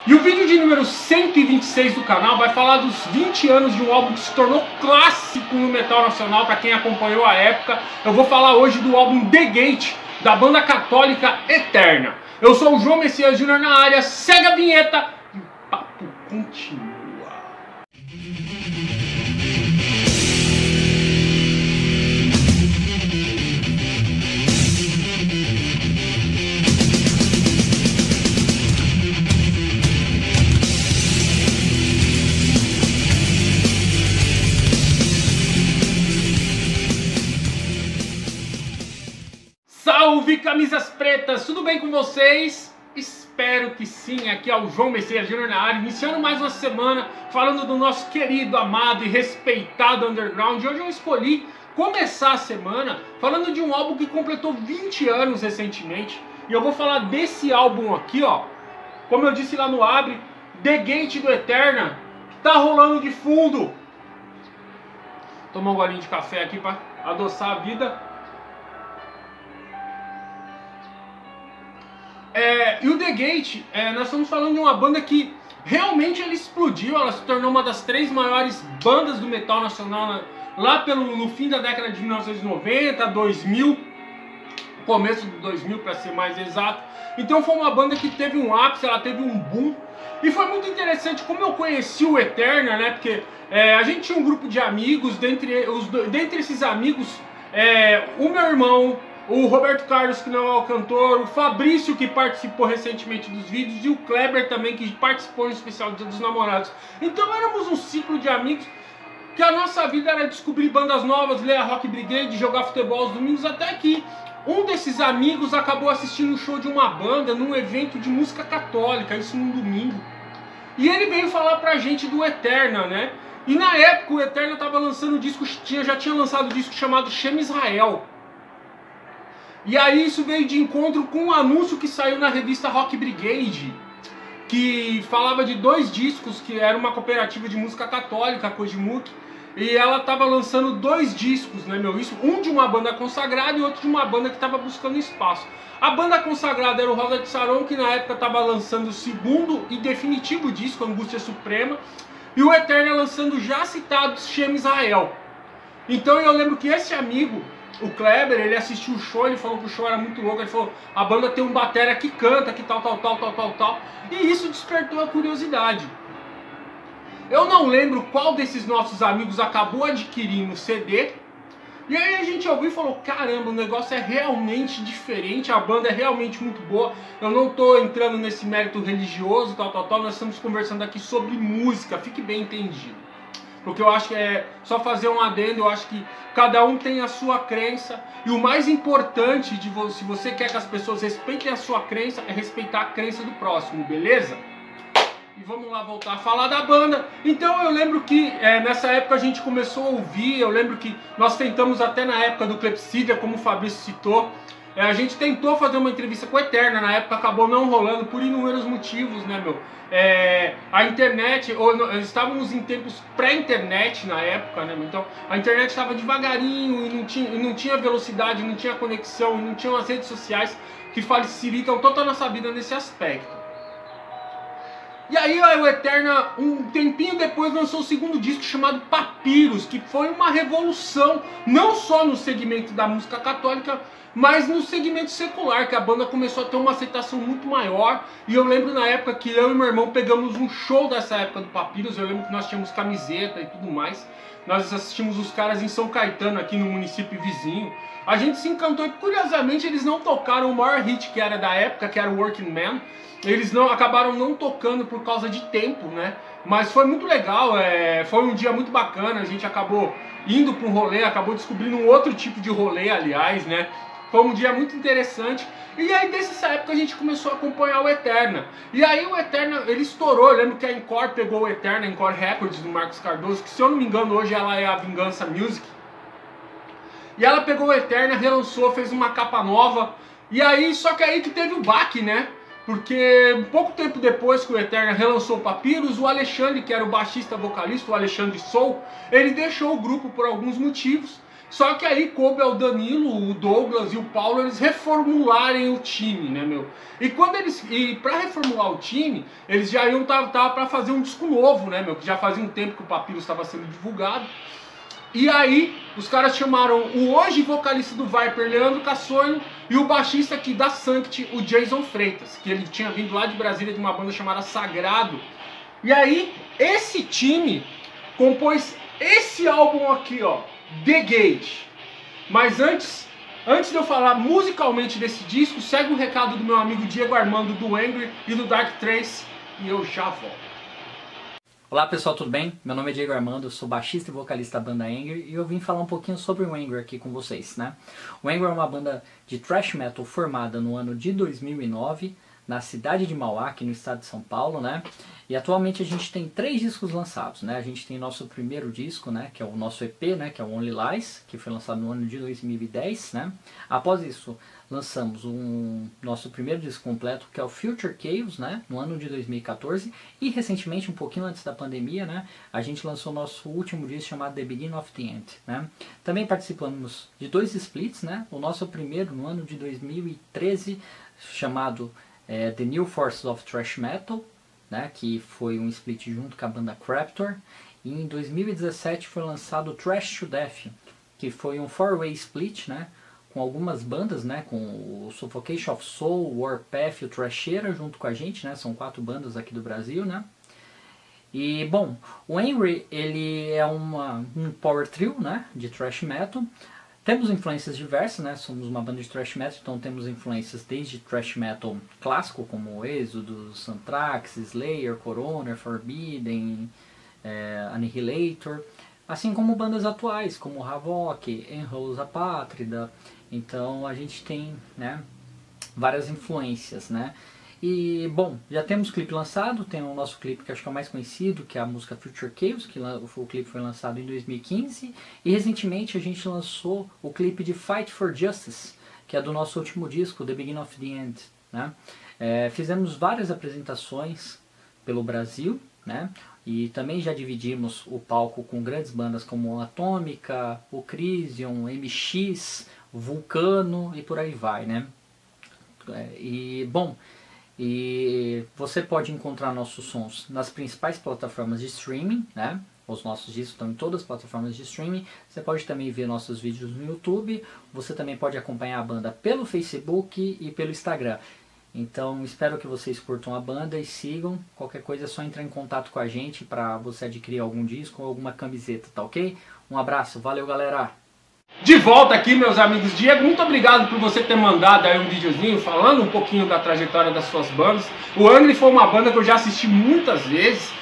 E o vídeo de número 126 do canal vai falar dos 20 anos de um álbum que se tornou clássico no metal nacional, para quem acompanhou a época. Eu vou falar hoje do álbum The Gate, da banda católica Eterna. Eu sou o João Messias Júnior na área, segue a vinheta e o papo continua. Salve camisas pretas, tudo bem com vocês? Espero que sim, aqui é o João Messias Júnior na área, iniciando mais uma semana falando do nosso querido, amado e respeitado underground. Hoje eu escolhi começar a semana falando de um álbum que completou 20 anos recentemente. E eu vou falar desse álbum aqui, ó, como eu disse lá no Abre, The Gate do Eterna, que tá rolando de fundo. Tomar um golinho de café aqui para adoçar a vida. E o The Gate, nós estamos falando de uma banda que realmente ela explodiu, ela se tornou uma das 3 maiores bandas do metal nacional lá no fim da década de 1990, 2000, começo de 2000 para ser mais exato. Então foi uma banda que teve um ápice, ela teve um boom. E foi muito interessante como eu conheci o Eterna, né? Porque a gente tinha um grupo de amigos, dentre esses amigos, o meu irmão, o Roberto Carlos, que não é o cantor, o Fabrício, que participou recentemente dos vídeos, e o Kleber também, que participou no especial Dia dos Namorados. Então éramos um ciclo de amigos que a nossa vida era descobrir bandas novas, ler a Rock Brigade, jogar futebol aos domingos, até que um desses amigos acabou assistindo um show de uma banda num evento de música católica, isso num domingo. E ele veio falar pra gente do Eterna, né? E na época o Eterna tava lançando um disco, já tinha lançado um disco chamado Chama Israel. E aí isso veio de encontro com um anúncio que saiu na revista Rock Brigade, que falava de 2 discos, que era uma cooperativa de música católica, a Kojimuk, e ela estava lançando 2 discos, né, meu? Isso, um de uma banda consagrada e outro de uma banda que estava buscando espaço. A banda consagrada era o Rosa de Saron, que na época estava lançando o 2º e definitivo disco, Angústia Suprema, e o Eterna lançando já citado Chama Israel. Então eu lembro que esse amigo, o Kleber, ele assistiu o show, ele falou que o show era muito louco, ele falou, a banda tem um batera que canta, que tal, e isso despertou a curiosidade. Eu não lembro qual desses nossos amigos acabou adquirindo o CD, e aí a gente ouviu e falou, caramba, o negócio é realmente diferente, a banda é realmente muito boa, eu não tô entrando nesse mérito religioso, nós estamos conversando aqui sobre música, fique bem entendido. Porque eu acho que só fazer um adendo, eu acho que cada um tem a sua crença. E o mais importante, se você quer que as pessoas respeitem a sua crença, é respeitar a crença do próximo, beleza? E vamos lá voltar a falar da banda. Então eu lembro que nessa época a gente começou a ouvir, eu lembro que nós tentamos até na época do Clepsidra, como o Fabrício citou, a gente tentou fazer uma entrevista com a Eterna, na época acabou não rolando por inúmeros motivos, né, meu? A internet, estávamos em tempos pré-internet na época, né? Então a internet estava devagarinho e não tinha velocidade, não tinha conexão, não tinham as redes sociais que facilitam toda a nossa vida nesse aspecto. E aí o Eterna, um tempinho depois, lançou o 2º disco chamado Papiros, que foi uma revolução, não só no segmento da música católica, mas no segmento secular, que a banda começou a ter uma aceitação muito maior. E eu lembro na época que eu e meu irmão pegamos um show dessa época do Papiros, eu lembro que nós tínhamos camiseta e tudo mais. Nós assistimos os caras em São Caetano, aqui no município vizinho. A gente se encantou e, curiosamente, eles não tocaram o maior hit que era da época, que era o Working Man. Eles acabaram não tocando por causa de tempo, né? Mas foi muito legal, foi um dia muito bacana, a gente acabou indo para um rolê, acabou descobrindo um outro tipo de rolê, aliás, né? Foi um dia muito interessante. E aí, desde essa época, a gente começou a acompanhar o Eterna. E aí, o Eterna, ele estourou. Eu lembro que a Encore pegou o Eterna, a Encore Records, do Marcos Cardoso, que, se eu não me engano, hoje ela é a Vingança Music. E ela pegou o Eterna, relançou, fez uma capa nova. E aí, só que aí que teve o baque, né? Porque um pouco tempo depois que o Eterna relançou o Papiros, o Alexandre, que era o baixista vocalista, o Alexandre Soul, ele deixou o grupo por alguns motivos. Só que aí coube ao Danilo, o Douglas e o Paulo eles reformularem o time, né, meu? E para reformular o time, eles já iam tava para fazer um disco novo, né, meu? Que já fazia um tempo que o Papyrus estava sendo divulgado. E aí os caras chamaram o hoje vocalista do Viper, Leandro Cassoni, e o baixista aqui da Sanct, o Jason Freitas, que ele tinha vindo lá de Brasília de uma banda chamada Sagrado. E aí esse time compôs esse álbum aqui, ó, The Gate. Mas antes de eu falar musicalmente desse disco, segue o recado do meu amigo Diego Armando do Angry e do Dark Trace e eu já volto. Olá pessoal, tudo bem? Meu nome é Diego Armando, sou baixista e vocalista da banda Angry e eu vim falar um pouquinho sobre o Angry aqui com vocês, né? O Angry é uma banda de thrash metal formada no ano de 2009 na cidade de Mauá, aqui no estado de São Paulo, né? E atualmente a gente tem 3 discos lançados, né? A gente tem nosso primeiro disco, né? Que é o nosso EP, né? Que é o Only Lies, que foi lançado no ano de 2010, né? Após isso, lançamos nosso primeiro disco completo, que é o Future Chaos, né? No ano de 2014. E recentemente, um pouquinho antes da pandemia, né? A gente lançou nosso último disco chamado The Beginning of the End, né? Também participamos de 2 splits, né? O nosso primeiro no ano de 2013, chamado The New Forces of Thrash Metal, né, que foi um split junto com a banda Craptor, e em 2017 foi lançado o Trash to Death, que foi um 4-way split, né, com algumas bandas, né, com o Suffocation of Soul, Warpath e o Trasheira junto com a gente, né, são 4 bandas aqui do Brasil, né. E bom, o Angry ele é um power trio, né, de thrash metal. Temos influências diversas, né? Somos uma banda de thrash metal, então temos influências desde thrash metal clássico, como Exodus, Anthrax, Slayer, Coroner, Forbidden, Annihilator, assim como bandas atuais, como Havoc, Enrolls Apátrida. Então a gente tem, né, várias influências, né? E, bom, já temos clipe lançado, tem o nosso clipe que acho que é o mais conhecido, que é a música Future Chaos, que o clipe foi lançado em 2015. E recentemente a gente lançou o clipe de Fight for Justice, que é do nosso último disco, The Beginning of the End, né? Fizemos várias apresentações pelo Brasil, né? E também já dividimos o palco com grandes bandas como Atômica, o Crisium, MX, Vulcano e por aí vai, né? E, bom... E você pode encontrar nossos sons nas principais plataformas de streaming, né? Os nossos discos estão em todas as plataformas de streaming. Você pode também ver nossos vídeos no YouTube. Você também pode acompanhar a banda pelo Facebook e pelo Instagram. Então espero que vocês curtam a banda e sigam. Qualquer coisa é só entrar em contato com a gente para você adquirir algum disco ou alguma camiseta, tá ok? Um abraço, valeu galera! De volta aqui, meus amigos. Diego, muito obrigado por você ter mandado aí um videozinho falando um pouquinho da trajetória das suas bandas. O Angry foi uma banda que eu já assisti muitas vezes,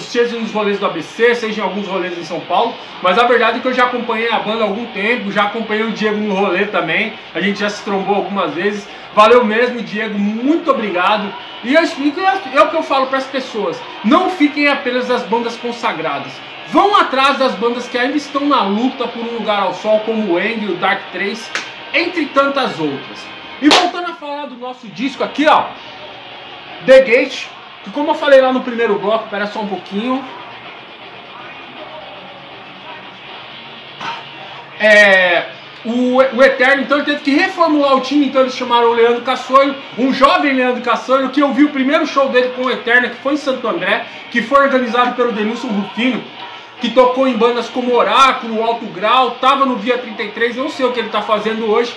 seja nos rolês do ABC, seja em alguns rolês em São Paulo, mas a verdade é que eu já acompanhei a banda há algum tempo, já acompanhei o Diego no rolê também, a gente já se trombou algumas vezes. Valeu mesmo, Diego, muito obrigado. E eu explico, é o que eu falo para as pessoas, não fiquem apenas nas bandas consagradas. Vão atrás das bandas que ainda estão na luta por um lugar ao sol, como o Angry, o Dark Trace, entre tantas outras. E voltando a falar do nosso disco aqui, ó, The Gate, que como eu falei lá no primeiro bloco, espera só um pouquinho. O Eterno, então, ele teve que reformular o time, então eles chamaram o Leandro Cassoni, um jovem Leandro Cassoni, que eu vi o primeiro show dele com o Eterno, que foi em Santo André, que foi organizado pelo Denilson Rufino, que tocou em bandas como Oráculo, Alto Grau, estava no Via 33, não sei o que ele está fazendo hoje,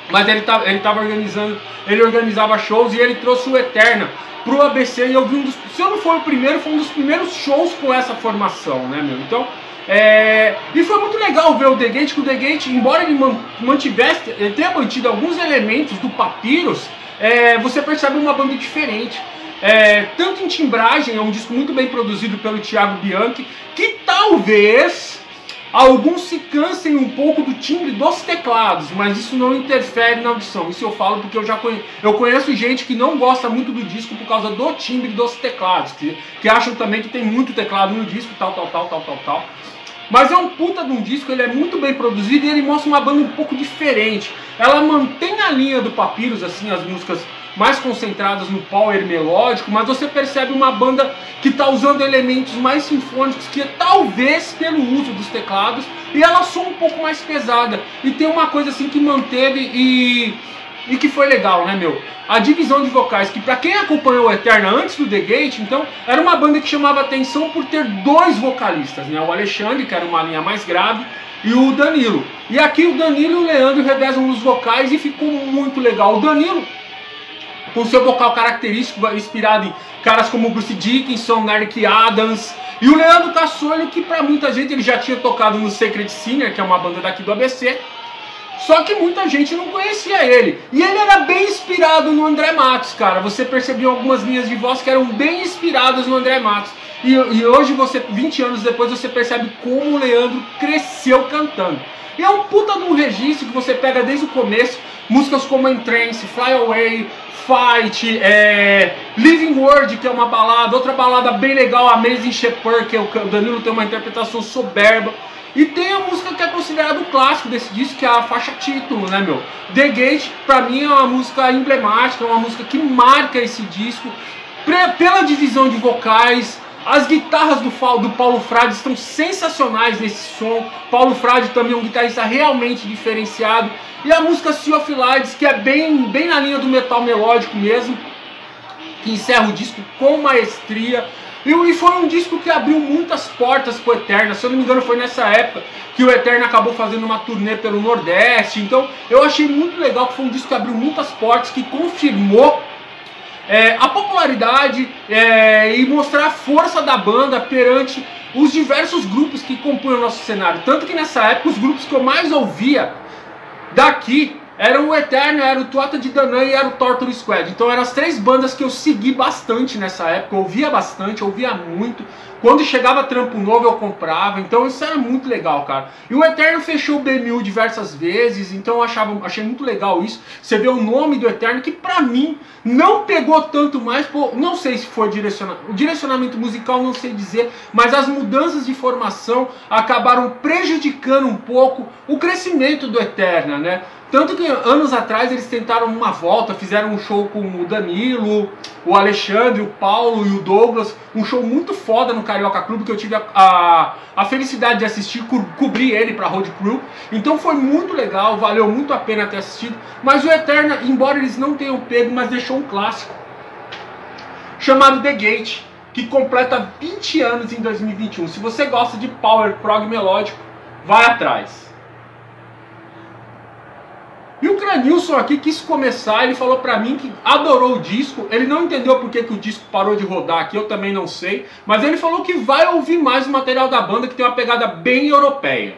mas ele organizava shows e ele trouxe o Eterna pro ABC, e eu vi se eu não for o primeiro, foi um dos primeiros shows com essa formação, né, meu? Então, e foi muito legal ver o The Gate, que o The Gate, embora ele ele tenha mantido alguns elementos do Papyrus, você percebe uma banda diferente. Tanto em timbragem, é um disco muito bem produzido pelo Thiago Bianchi, que talvez alguns se cansem um pouco do timbre dos teclados, mas isso não interfere na audição. Isso eu falo porque eu conheço gente que não gosta muito do disco por causa do timbre dos teclados, que acham também que tem muito teclado no disco, tal. Mas é um puta de um disco, ele é muito bem produzido e ele mostra uma banda um pouco diferente. Ela mantém a linha do Papyrus, assim, as músicas mais concentradas no power melódico, mas você percebe uma banda que está usando elementos mais sinfônicos, que talvez pelo uso dos teclados e ela soa um pouco mais pesada. E tem uma coisa assim que manteve e que foi legal, né, meu? A divisão de vocais, que pra quem acompanhou o Eterna antes do The Gate, então, era uma banda que chamava atenção por ter dois vocalistas, né? O Alexandre, que era uma linha mais grave, e o Danilo. E aqui o Danilo e o Leandro revezam nos vocais e ficou muito legal. O Danilo, com seu vocal característico, inspirado em caras como Bruce Dickinson, Eric Adams, e o Leandro Cassolho, que pra muita gente ele já tinha tocado no Sacred Sinner, que é uma banda daqui do ABC, só que muita gente não conhecia ele. E ele era bem inspirado no André Matos, cara. Você percebeu algumas linhas de voz que eram bem inspiradas no André Matos. E hoje, 20 anos depois, você percebe como o Leandro cresceu cantando. E é um puta de um registro que você pega desde o começo. Músicas como Entrance, Fly Away, Fight, Living Word, que é uma balada. Outra balada bem legal, Amazing Shepherd, que o Danilo tem uma interpretação soberba. E tem a música que é considerada o clássico desse disco, que é a faixa título, né, meu? The Gate, pra mim, é uma música emblemática, é uma música que marca esse disco. Pela divisão de vocais, as guitarras do Paulo Frade estão sensacionais nesse som. Paulo Frade também é um guitarrista realmente diferenciado. E a música Sea of Lights, que é bem na linha do metal melódico mesmo, que encerra o disco com maestria. E foi um disco que abriu muitas portas pro Eterna. Se eu não me engano, foi nessa época que o Eterna acabou fazendo uma turnê pelo Nordeste. Então eu achei muito legal, que foi um disco que abriu muitas portas, que confirmou a popularidade e mostrar a força da banda perante os diversos grupos que compõem o nosso cenário. Tanto que nessa época os grupos que eu mais ouvia daqui eram o Eterna, era o Tuatha de Danann e era o Torture Squad. Então eram as três bandas que eu segui bastante nessa época, eu ouvia bastante, eu ouvia muito. Quando chegava trampo novo eu comprava, então isso era muito legal, cara. E o Eterno fechou o BMU diversas vezes, então eu achei muito legal isso. Você vê o nome do Eterno, que pra mim não pegou tanto mais, pô, não sei se foi o direcionamento musical, não sei dizer, mas as mudanças de formação acabaram prejudicando um pouco o crescimento do Eterna, né? Tanto que anos atrás eles tentaram uma volta, fizeram um show com o Danilo, o Alexandre, o Paulo e o Douglas, um show muito foda no Carioca Clube, que eu tive a felicidade de assistir, cobrir ele pra Road Crew. Então foi muito legal, valeu muito a pena ter assistido. Mas o Eterna, embora eles não tenham pego, mas deixou um clássico chamado The Gate, que completa 20 anos em 2021. Se você gosta de power prog melódico, vai atrás. E o Cranilson aqui quis começar, ele falou pra mim que adorou o disco. Ele não entendeu por que o disco parou de rodar aqui, eu também não sei. Mas ele falou que vai ouvir mais o material da banda, que tem uma pegada bem europeia.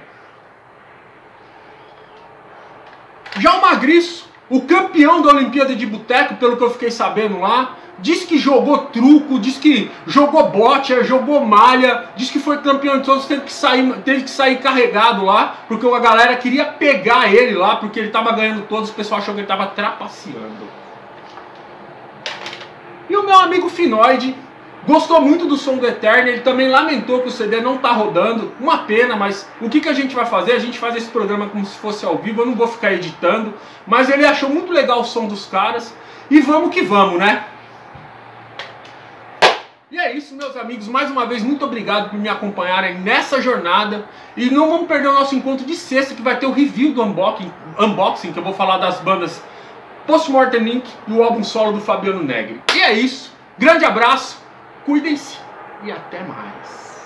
Já o Magriço, o campeão da Olimpíada de Boteco, pelo que eu fiquei sabendo lá, disse que jogou truco, disse que jogou bote, jogou malha, disse que foi campeão de todos, teve que sair carregado lá, porque a galera queria pegar ele lá, porque ele estava ganhando todos, o pessoal achou que ele estava trapaceando. E o meu amigo Finoide gostou muito do som do Eterna, ele também lamentou que o CD não tá rodando, uma pena, mas o que a gente vai fazer? A gente faz esse programa como se fosse ao vivo, eu não vou ficar editando, mas ele achou muito legal o som dos caras, e vamos que vamos, né? E é isso, meus amigos, mais uma vez, muito obrigado por me acompanharem nessa jornada. E não vamos perder o nosso encontro de sexta, que vai ter o review do unboxing, que eu vou falar das bandas Postmortem Inc. e o álbum solo do Fabiano Negri. E é isso, grande abraço, cuidem-se e até mais.